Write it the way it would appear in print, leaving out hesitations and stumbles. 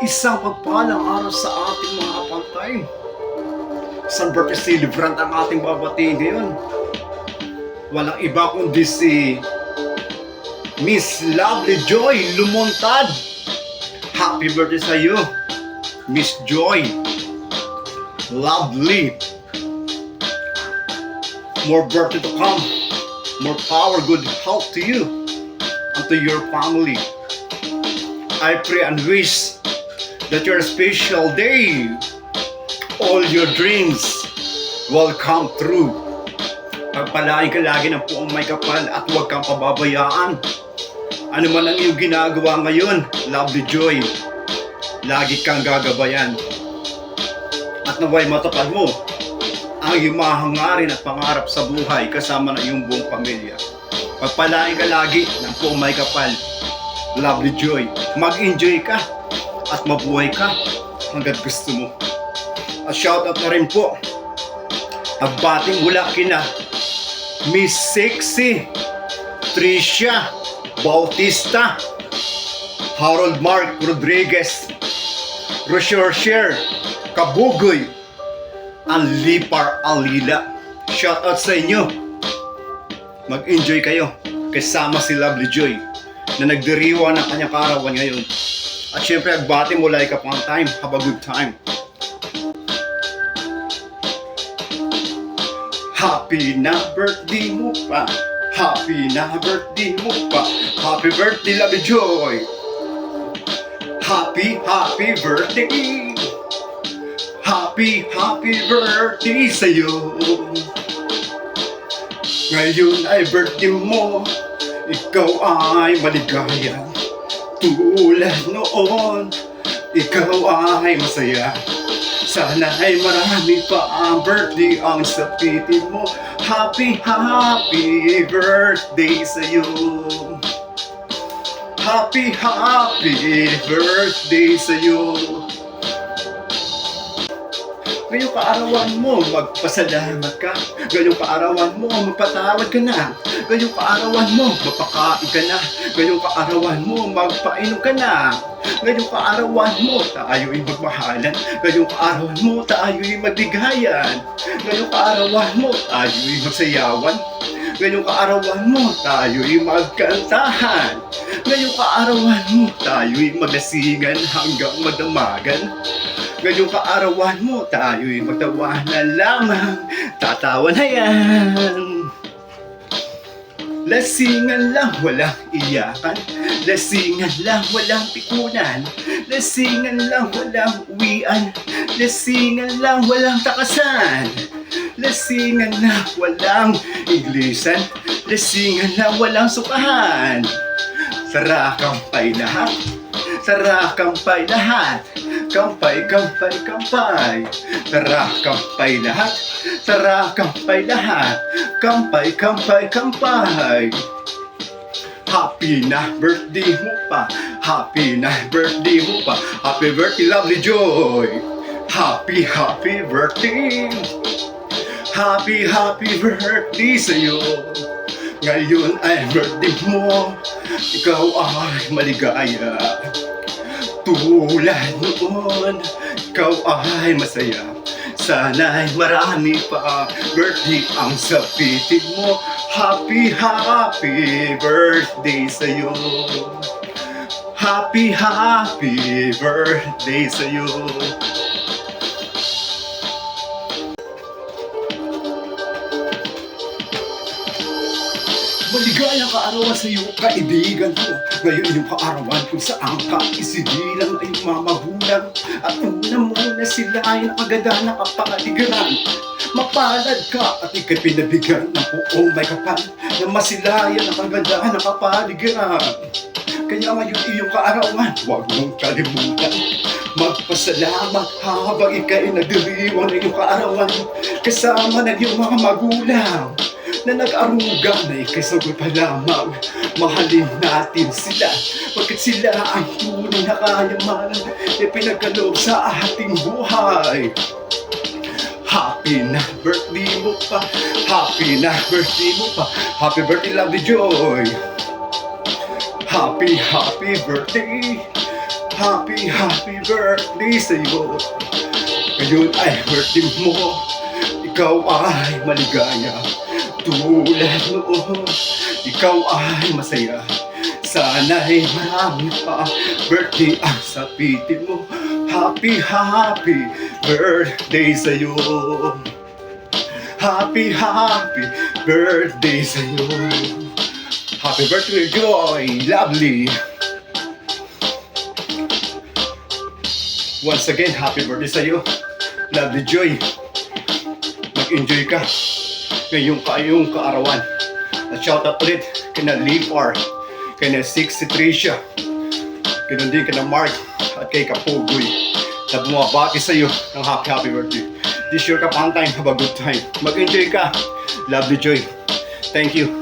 Isang pagpalang araw sa ating mga kapantay. Isang birthday celebrant ang ating babatiin ngayon. Walang iba kundi si Miss Lovely Joy Lumontad. Happy birthday sa iyo, Miss Joy. Lovely. More birthday to come. More power, good health to you and to your family. I pray and wish that your special day, all your dreams will come true. Pagpalain ka lagi ng puong may kapal at huwag kang pababayaan. Ano man ang iyong ginagawa ngayon, Lovely Joy, lagi kang gagabayan. At naway matupad mo ang iyong mga hangarin at pangarap sa buhay kasama ng iyong buong pamilya. Pagpalain ka lagi ng puong may kapal, Lovely Joy. Mag-enjoy ka at mabuhay ka hanggang gusto mo. At shoutout na rin po pagbating mula kina Miss Sexy, Tricia Bautista, Harold Mark Rodriguez, Rocher Kabugoy, ang Lipar Alila. Shoutout sa inyo. Mag-enjoy kayo kasama si Lovely Joy na nagdiriwa ng kanyang kaarawan ngayon. At syempre, agbati mo like upon time. Have a good time. Happy na birthday mo pa. Happy na birthday mo pa. Happy birthday, Lovely Joy. Happy birthday. Happy birthday sa'yo. Ngayon ay birthday mo. Ikaw ay maligaya. Tulad noon, ikaw ay masaya. Sana ay marami pa ang birthday ang sapitin mo. Happy birthday sa'yo. Happy birthday sa'yo. Ngayong kaarawan mo, magpasalamat ka. Ngayong kaarawan mo, magpatawad ka na. Ngayong kaarawan mo, mapakain ka na. Ngayong kaarawan mo, magpainom ka na. Ngayong kaarawan mo, tayo'y magmahalan. Ngayong kaarawan mo, tayo'y magbigayan. Ngayong kaarawan mo, tayo'y magsayawan. Ngayong kaarawan mo, tayo'y magkantahan. Ngayong kaarawan mo, tayo'y maglasingan hanggang madamagan. Ngayong kaarawan mo, tayo'y magtawa na lamang. Tatawa na yan. Lasingan lang, walang iyakan. Lasingan lang, walang pikunan. Lasingan lang, walang uwian. Lasingan lang, walang takasan. Lasingan lang, walang iglisan. Lasingan lang, walang sukahan. Sara kampay lahat. Sara kampay lahat. Kampay, kampay, kampay. Tara, kampay lahat. Tara, kampay lahat. Kampay, kampay, kampay. Happy na birthday mo pa. Happy na birthday mo pa. Happy birthday, Lovely Joy. Happy birthday. Happy birthday sa'yo. Ngayon ay birthday mo. Ikaw ay maligaya. Tulad noon, ikaw ay masaya. Sana'y marami pa birthday ang sapitin mo. Happy birthday sa'yo. Happy birthday sa'yo. Maligayang kaarawan sa iyo, kaibigan ko. Ngayon iyong kaarawan kung saan ka isigilang ay mga magulang. At una muna sila ay nakaganda na kapaligiran. Mapalad ka at ikay pinabigyan ng puong may kapal na masilayan ang kaganda na kapaligiran. Kaya ngayon iyong kaarawan, huwag mong kalimutan. Magpasalamat habang ikay nagdiriwang ng iyong kaarawan. Kasama ng iyong mga magulang na nag-aruga na ikay sagot pa lamang. Mahalin natin sila, pagkat sila ang tunay na kayaman na pinagkaloob sa ating buhay. Happy na birthday mo pa. Happy na birthday mo pa. Happy birthday, Lovely Joy. Happy birthday. Happy, happy birthday sa'yo. Ngayon ay birthday mo. Ikaw ay maligaya. Tulad noon, ikaw ay masaya. Sana'y marami pa birthday ang sapitin mo. Happy, happy birthday sa'yo. Happy, happy birthday sa'yo. Happy birthday, Joy! Lovely! Once again, happy birthday sa'yo. Lovely Joy. Mag-enjoy ka ngayong kaarawan. At shoutout ulit kay na Lipar, kay na 63 siya, ganoon din kay na Mark, at kay Kapugoy na bumabati sa'yo ng happy birthday. This year ka pang time, have a good time. Mag-enjoy ka. Lovely Joy. Thank you.